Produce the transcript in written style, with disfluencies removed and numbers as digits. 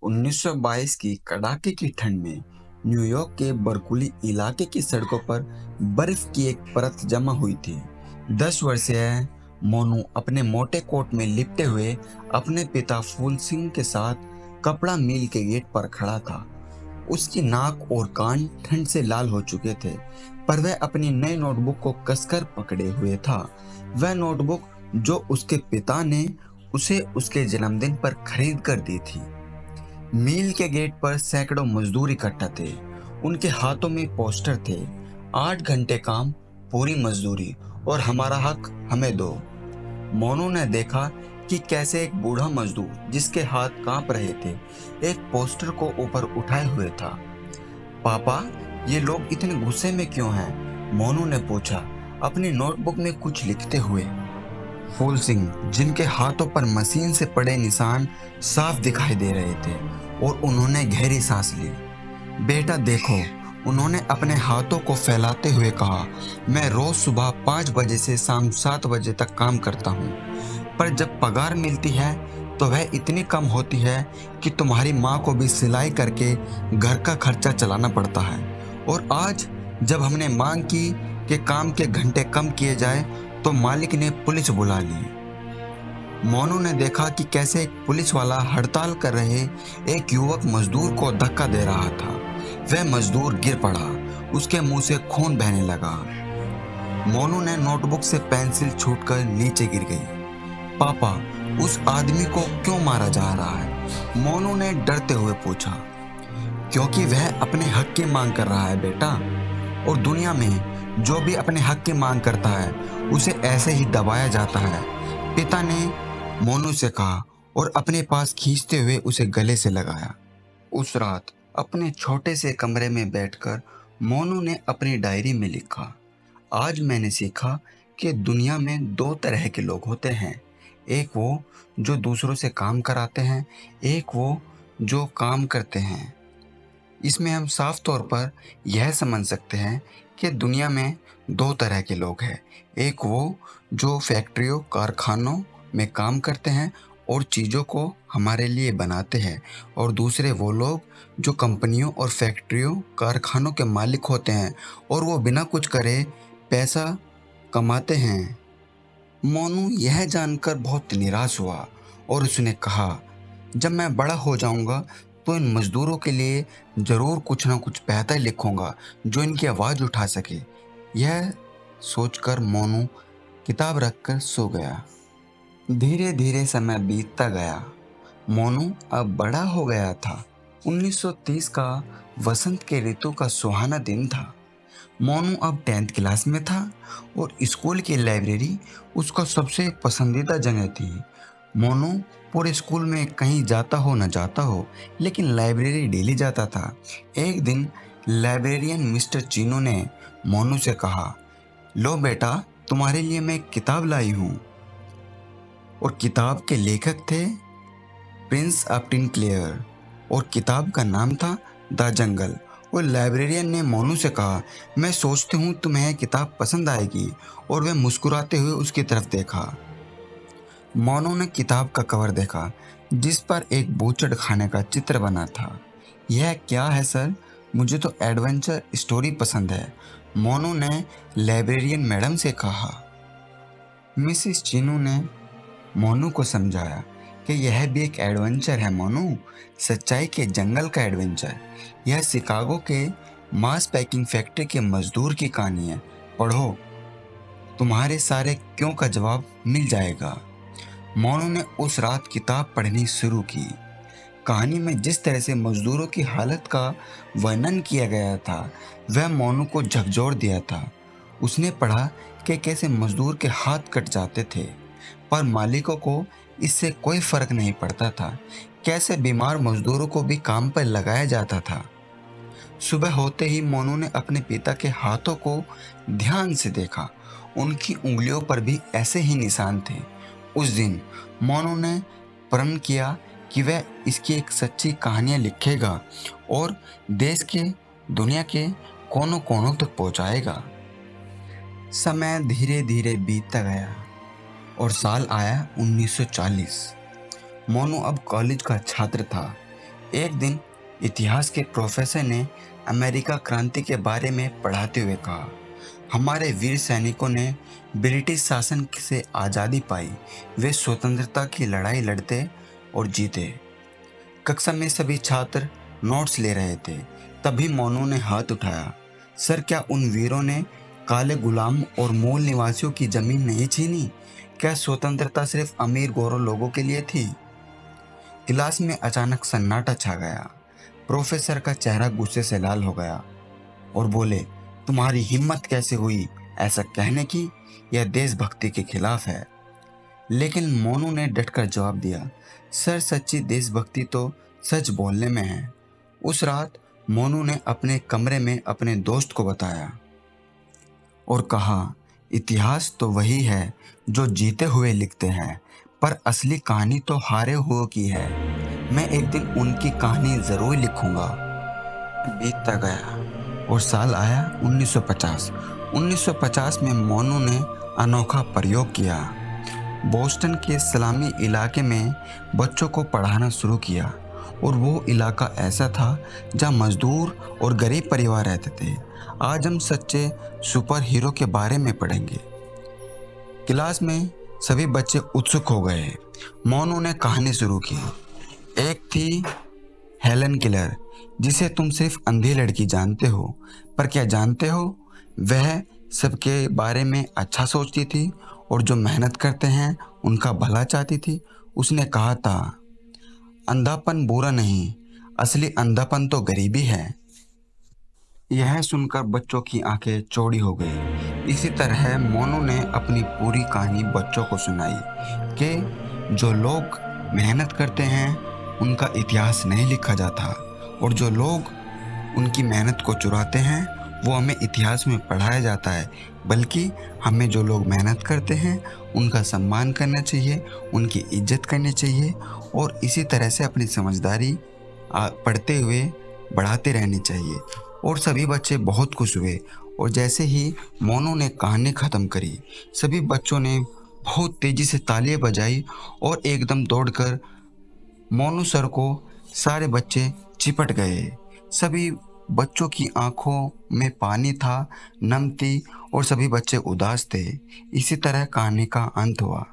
1922 की कड़ाके की ठंड में न्यूयॉर्क के बर्कुली इलाके की सड़कों पर बर्फ की एक परत जमा हुई थी। 10 वर्षीय मोनू अपने मोटे कोट में लिपटे हुए अपने पिता फूल सिंह के साथ कपड़ा मिल के गेट पर खड़ा था। उसकी नाक और कान ठंड से लाल हो चुके थे, पर वह अपनी नई नोटबुक को कसकर पकड़े हुए था। वह नोटबुक जो उसके पिता ने उसे उसके जन्मदिन पर खरीद कर दी थी। मिल के गेट पर सैकड़ों मजदूर इकट्ठा थे। उनके हाथों में पोस्टर थे, 8 घंटे काम, पूरी मजदूरी और हमारा हक हमें दो। मोनू ने देखा कि कैसे एक बूढ़ा मजदूर जिसके हाथ कांप रहे थे एक पोस्टर को ऊपर उठाए हुए था। पापा, ये लोग इतने गुस्से में क्यों हैं? मोनू ने पूछा, अपनी नोटबुक में कुछ लिखते हुए। फूल सिंह, जिनके हाथों पर मशीन से पड़े निशान साफ दिखाई दे रहे थे, और उन्होंने गहरी सांस ली। बेटा देखो, उन्होंने अपने हाथों को फैलाते हुए कहा, मैं रोज सुबह 5 बजे से शाम 7 बजे तक काम करता हूँ, पर जब पगार मिलती है तो वह इतनी कम होती है कि तुम्हारी माँ को भी सिलाई करके घर का खर्चा चलाना पड़ता है। और आज जब हमने मांग की कि काम के घंटे कम किए जाए तो मालिक ने पुलिस बुला ली। मोनू ने देखा कि कैसे एक पुलिस वाला हड़ताल कर रहे एक युवक मजदूर को धक्का दे रहा था। वह मजदूर गिर पड़ा, उसके मुंह से खून बहने लगा। मोनू ने नोटबुक से पेंसिल छूटकर नीचे गिर गई। पापा, उस आदमी को क्यों मारा जा रहा है? मोनू ने डरते हुए पूछा। क्योंकि वह अपने हक की मांग कर रहा है बेटा, और दुनिया में जो भी अपने हक की मांग करता है उसे ऐसे ही दबाया जाता है, पिता ने मोनू से कहा और अपने पास खींचते हुए उसे गले से लगाया। उस रात अपने छोटे से कमरे में बैठकर मोनू ने अपनी डायरी में लिखा, आज मैंने सीखा कि दुनिया में 2 तरह के लोग होते हैं। एक वो जो दूसरों से काम कराते हैं, एक वो जो काम करते हैं। इसमें हम साफ तौर पर यह समझ सकते हैं कि दुनिया में 2 तरह के लोग हैं। एक वो जो फैक्ट्रियों कारखानों में काम करते हैं और चीज़ों को हमारे लिए बनाते हैं, और दूसरे वो लोग जो कंपनियों और फैक्ट्रियों कारखानों के मालिक होते हैं और वो बिना कुछ करे पैसा कमाते हैं। मोनू यह जानकर बहुत निराश हुआ और उसने कहा, जब मैं बड़ा हो जाऊंगा तो इन मजदूरों के लिए जरूर कुछ ना कुछ बेहतर लिखूंगा जो इनकी आवाज़ उठा सके। यह सोचकर मोनू किताब रखकर सो गया। धीरे धीरे समय बीतता गया। मोनू अब बड़ा हो गया था। 1930 का वसंत के ऋतु का सुहाना दिन था। मोनू अब 10th क्लास में था और स्कूल की लाइब्रेरी उसका सबसे पसंदीदा जगह थी। मोनू पूरे स्कूल में कहीं जाता हो न जाता हो, लेकिन लाइब्रेरी डेली जाता था। एक दिन लाइब्रेरियन मिस्टर चीनू ने मोनू से कहा, लो बेटा, तुम्हारे लिए मैं एक किताब लाई हूँ। और किताब के लेखक थे प्रिंस अपटिन क्लेयर, और किताब का नाम था द जंगल। और लाइब्रेरियन ने मोनू से कहा, मैं सोचती हूँ तुम्हें यह किताब पसंद आएगी। और वह मुस्कुराते हुए उसकी तरफ देखा। मोनू ने किताब का कवर देखा जिस पर एक बूचड़ खाने का चित्र बना था। यह क्या है सर? मुझे तो एडवेंचर स्टोरी पसंद है, मोनू ने लाइब्रेरियन मैडम से कहा। मिसिस चीनू ने मोनू को समझाया कि यह भी एक एडवेंचर है मोनू, सच्चाई के जंगल का एडवेंचर। यह शिकागो के मास पैकिंग फैक्ट्री के मजदूर की कहानी है। पढ़ो, तुम्हारे सारे क्यों का जवाब मिल जाएगा। मोनू ने उस रात किताब पढ़नी शुरू की। कहानी में जिस तरह से मजदूरों की हालत का वर्णन किया गया था वह मोनू को झकझोर दिया था। उसने पढ़ा कि कैसे मजदूर के हाथ कट जाते थे पर मालिकों को इससे कोई फर्क नहीं पड़ता था, कैसे बीमार मजदूरों को भी काम पर लगाया जाता था। सुबह होते ही मोनू ने अपने पिता के हाथों को ध्यान से देखा। उनकी उंगलियों पर भी ऐसे ही निशान थे। उस दिन मोनू ने प्रण किया कि वह इसकी एक सच्ची कहानियाँ लिखेगा और देश के दुनिया के कोनों कोनों तक पहुँचाएगा। समय धीरे धीरे बीतता गया और साल आया 1940। मोनू अब कॉलेज का छात्र था। एक दिन इतिहास के प्रोफेसर ने अमेरिका क्रांति के बारे में पढ़ाते हुए कहा, हमारे वीर सैनिकों ने ब्रिटिश शासन से आज़ादी पाई। वे स्वतंत्रता की लड़ाई लड़ते और जीते। कक्षा में सभी छात्र नोट्स ले रहे थे। तभी मोनू ने हाथ उठाया। सर, क्या उन वीरों ने काले गुलाम और मूल निवासियों की जमीन नहीं छीनी? क्या स्वतंत्रता सिर्फ अमीर गौरव लोगों के लिए थी? क्लास में अचानक सन्नाटा छा गया। प्रोफेसर का चेहरा गुस्से से लाल हो गया और बोले, तुम्हारी हिम्मत कैसे हुई ऐसा कहने की? यह देशभक्ति के खिलाफ है। लेकिन मोनू ने डटकर जवाब दिया, सर, सच्ची देशभक्ति तो सच बोलने में है। उस रात मोनू ने अपने कमरे में अपने दोस्त को बताया और कहा, इतिहास तो वही है जो जीते हुए लिखते हैं, पर असली कहानी तो हारे हुए की है। मैं एक दिन उनकी कहानी जरूर लिखूंगा। बीतता गया और साल आया 1950। 1950 में मोनू ने अनोखा प्रयोग किया। बोस्टन के सलामी इलाके में बच्चों को पढ़ाना शुरू किया और वो इलाका ऐसा था जहाँ मजदूर और गरीब परिवार रहते थे। आज हम सच्चे सुपर हीरो के बारे में पढ़ेंगे। क्लास में सभी बच्चे उत्सुक हो गए। मोनू ने कहानी शुरू की। एक थी हेलन किलर, जिसे तुम सिर्फ अंधी लड़की जानते हो, पर क्या जानते हो वह सबके बारे में अच्छा सोचती थी और जो मेहनत करते हैं उनका भला चाहती थी। उसने कहा था, अंधापन बुरा नहीं, असली अंधापन तो गरीबी है। यह सुनकर बच्चों की आंखें चौड़ी हो गई। इसी तरह मोनू ने अपनी पूरी कहानी बच्चों को सुनाई कि जो लोग मेहनत करते हैं उनका इतिहास नहीं लिखा जाता और जो लोग उनकी मेहनत को चुराते हैं वो हमें इतिहास में पढ़ाया जाता है। बल्कि हमें जो लोग मेहनत करते हैं उनका सम्मान करना चाहिए, उनकी इज्जत करनी चाहिए और इसी तरह से अपनी समझदारी पढ़ते हुए बढ़ाते रहनी चाहिए। और सभी बच्चे बहुत खुश हुए और जैसे ही मोनू ने कहानी ख़त्म करी, सभी बच्चों ने बहुत तेज़ी से तालियां बजाई और एकदम दौड़कर मोनू सर को सारे बच्चे चिपट गए। सभी बच्चों की आंखों में पानी था, नम थी और सभी बच्चे उदास थे। इसी तरह कहानी का अंत हुआ।